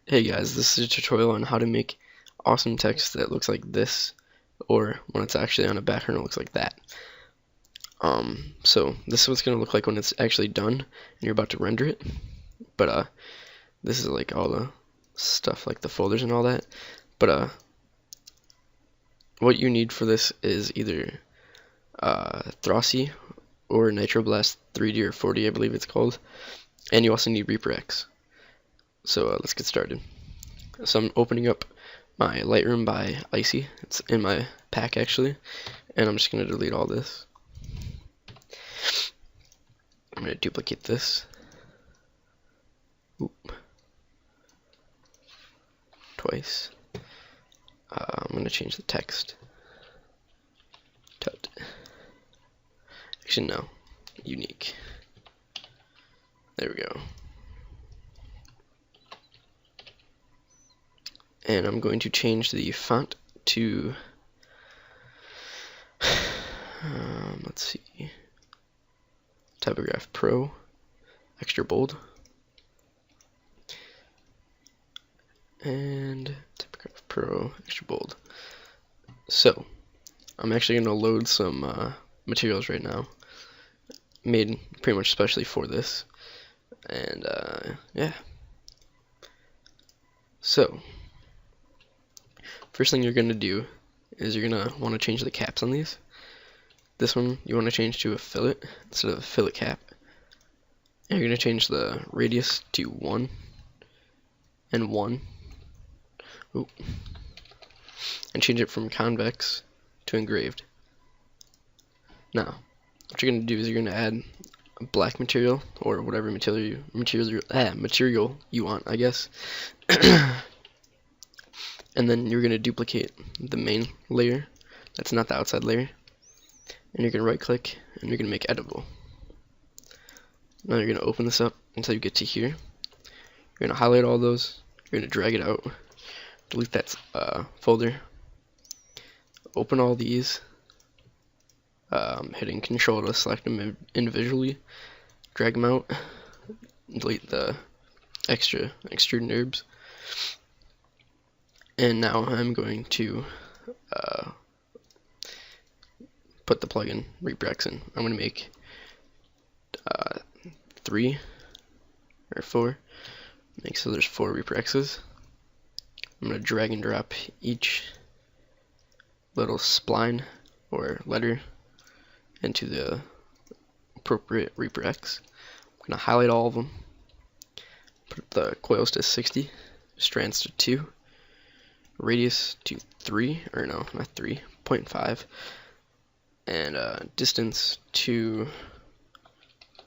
Hey guys, this is a tutorial on how to make awesome text that looks like this, or when it's actually on a background it looks like that. So this is what's gonna look like when it's actually done and you're about to render it. But this is like all the stuff, like the folders and all that. But what you need for this is either Throsy or Nitroblast 3D or 4D, I believe it's called, and you also need ReeperX. So let's get started. So I'm opening up my Lightroom by Icy. It's in my pack actually, and I'm just gonna delete all this. I'm gonna duplicate this. Oop. Twice. I'm gonna change the text. Tut. Actually, no. Unique. There we go. And I'm going to change the font to let's see, Typograph Pro, extra bold, and Typograph Pro, extra bold. So I'm actually going to load some materials right now, made pretty much specially for this, and yeah. So first thing you're going to do is you're going to want to change the caps on these. This one you want to change to a fillet instead of a fillet cap. And you're going to change the radius to 1 and 1. Ooh. And change it from convex to engraved. Now, what you're going to do is you're going to add a black material or whatever material you want, I guess. And then you're going to duplicate the main layer that's not the outside layer. And you're going to right click and you're going to make editable. Now you're going to open this up until you get to here. You're going to highlight all those. You're going to drag it out. Delete that folder. Open all these. Hitting Control to select them individually. Drag them out. Delete the extra extrude NURBS. And now I'm going to put the plugin ReeperX in. I'm going to make 3 or 4. Make so there's 4 ReeperX's. I'm going to drag and drop each little spline or letter into the appropriate ReeperX. I'm going to highlight all of them. Put the coils to 60, strands to 2, radius to 3, or no, not 3, 0.5, and distance to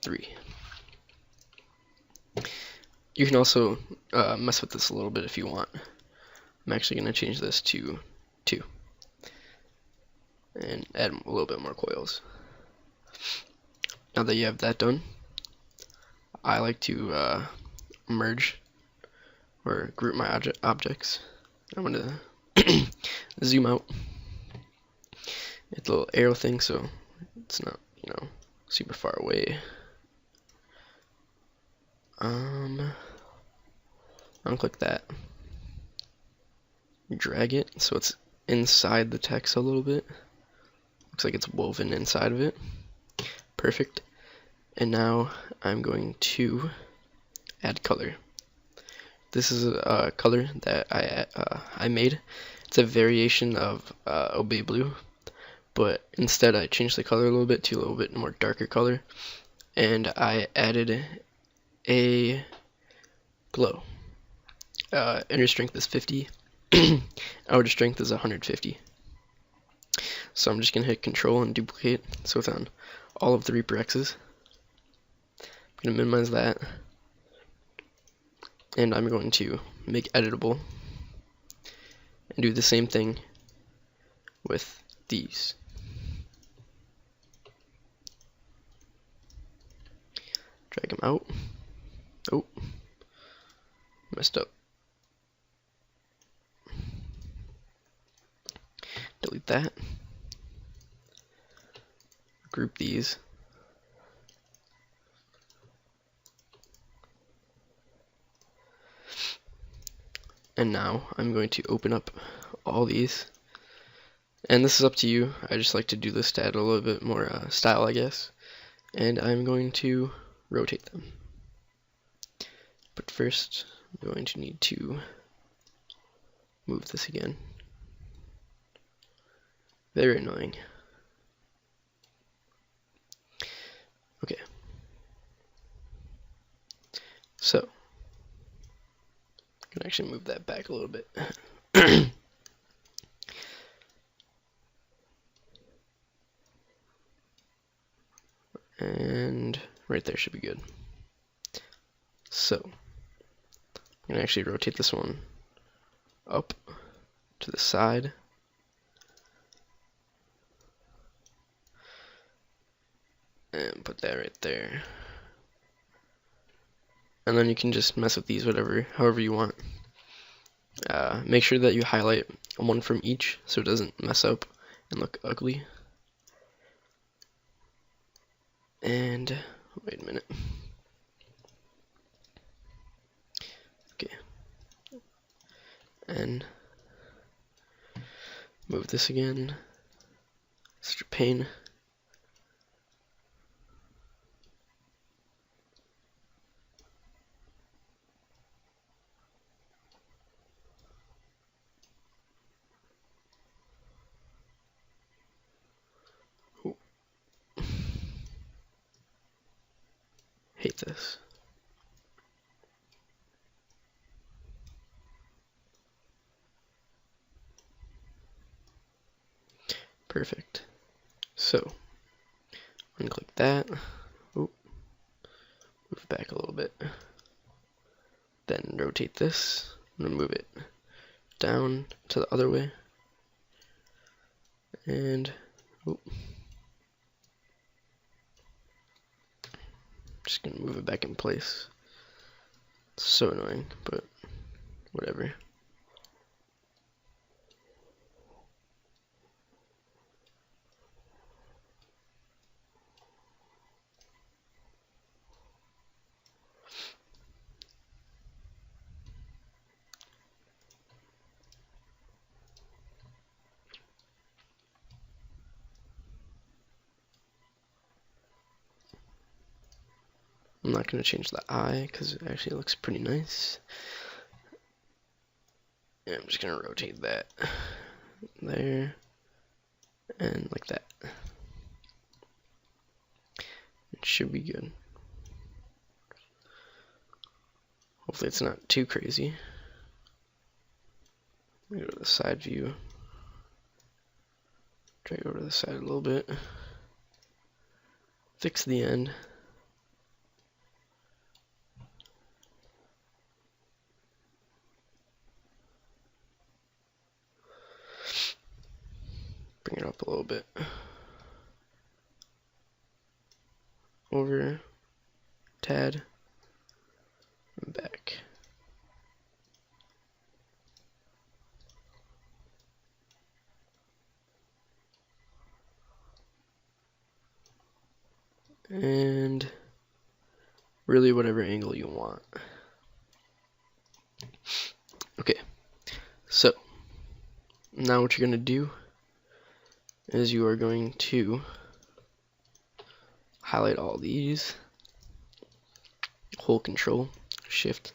3. You can also mess with this a little bit if you want. I'm actually going to change this to 2 and add a little bit more coils. Now that you have that done, I like to merge or group my objects. I'm going to zoom out. It's a little arrow thing, so it's not, super far away. Unclick that. Drag it so it's inside the text a little bit. Looks like it's woven inside of it. Perfect. And now I'm going to add color. This is a color that I made. It's a variation of Obey Blue, but instead I changed the color a little bit to a little bit more darker color, and I added a glow. Inner strength is 50. Outer strength is 150. So I'm just going to hit Control and duplicate so it's on all of the ReeperX's. I'm going to minimize that. And I'm going to make editable and do the same thing with these. Drag them out. Oh, messed up. Delete that. Group these. And now I'm going to open up all these. And this is up to you. I just like to do this to add a little bit more style, I guess. And I'm going to rotate them. But first, I'm going to need to move this again. Very annoying. Okay. So, I can actually move that back a little bit. And right there should be good. So, I'm going to actually rotate this one up to the side. And put that right there. And then you can just mess with these however you want. Make sure that you highlight one from each so it doesn't mess up and look ugly. And wait a minute. Okay. And move this again. Such a pain. Hate this. Perfect. So, unclick that. Ooh. Move back a little bit. Then rotate this. I'm going to move it down to the other way. And ooh. Just going to move it back in place. It's so annoying, but whatever. I'm not going to change the eye because it actually looks pretty nice. And I'm just going to rotate that there and like that. It should be good. Hopefully it's not too crazy. Go to the side view. Drag over to the side a little bit. Fix the end. Bring it up a little bit. Over. Tad. And back. And really whatever angle you want. Okay, so now what you're going to do is you are going to highlight all these, hold Control, Shift,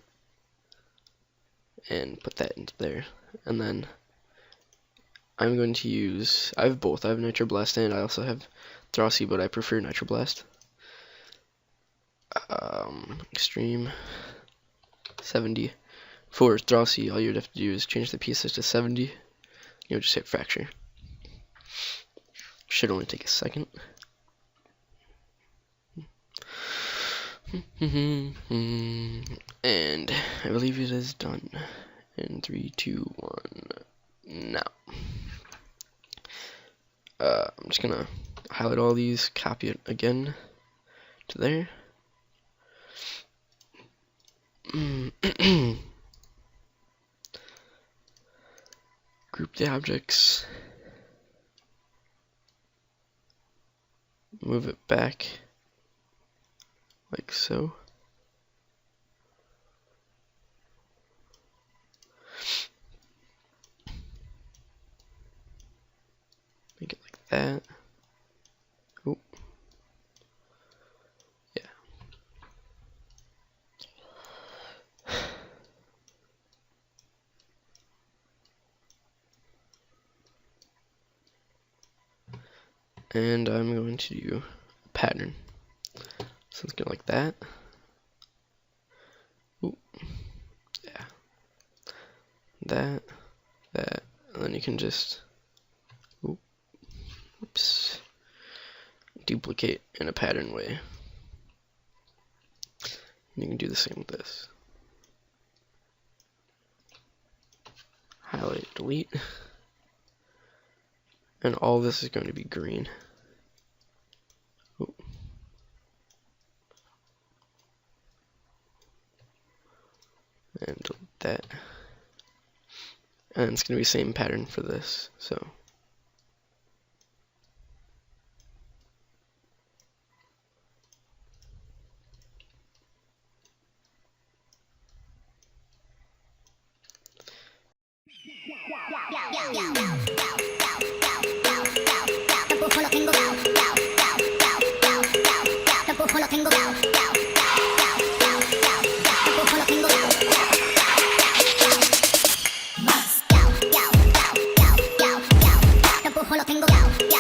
and put that into there. And then I'm going to use, I have both, I have Nitroblast and I also have Throsy, but I prefer Nitroblast. Extreme 70. For Throsy, all you'd have to do is change the pieces to 70. You'll just hit fracture. Should only take a second. And I believe it is done. In 3, 2, 1, now. I'm just gonna highlight all these, copy it again to there. Group the objects. Move it back like so. that. Oop. Yeah. And I'm going to do a pattern. So it's going like that. Oop. Yeah. That. And then you can just oops, duplicate in a pattern way. And you can do the same with this. Highlight, delete. And all this is going to be green. Ooh. And delete that. And it's going to be the same pattern for this. So tengo